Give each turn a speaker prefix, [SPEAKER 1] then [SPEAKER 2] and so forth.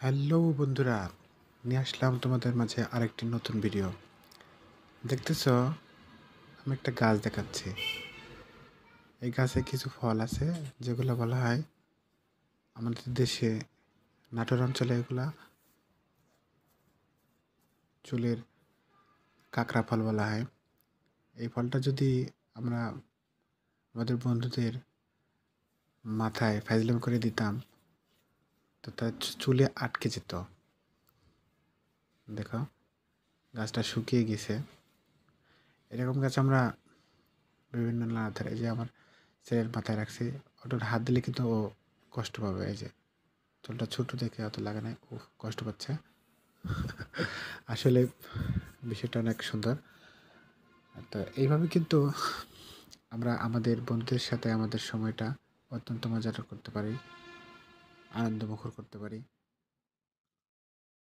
[SPEAKER 1] Hello বন্ধুরা, নিয়ে আসলাম তোমাদের মাঝে আরেকটি নতুন ভিডিও। দেখতেছো, আমি একটা গাছ দেখাচ্ছি। এই গাছে কিছু ফল আছে যেগুলো বলা হয় আমাদের দেশে, নাটোর অঞ্চলে এগুলা চুলের কাঁকড়া ফল বলা হয়। এই ফলটা যদি আমরা আমাদের বন্ধুদের মাথায় ফাইজলাম করে দিতাম, তো তার চুলে আটকে যেত। দেখো, গাছটা শুকিয়ে গেছে। এরকম গাছ আমরা বিভিন্ন নানাধারে, এই যে আমার ছেলের মাথায় রাখছি, ওটার হাত দিলে কিন্তু ও কষ্ট পাবে। এই যে চুলটা ছোট দেখে অত লাগে না, ও কষ্ট পাচ্ছে। আসলে বিষয়টা অনেক সুন্দর। তো এইভাবে কিন্তু আমরা আমাদের বন্ধুদের সাথে আমাদের সময়টা অত্যন্ত মজার করতে পারি, আনন্দমুখর করতে পারি।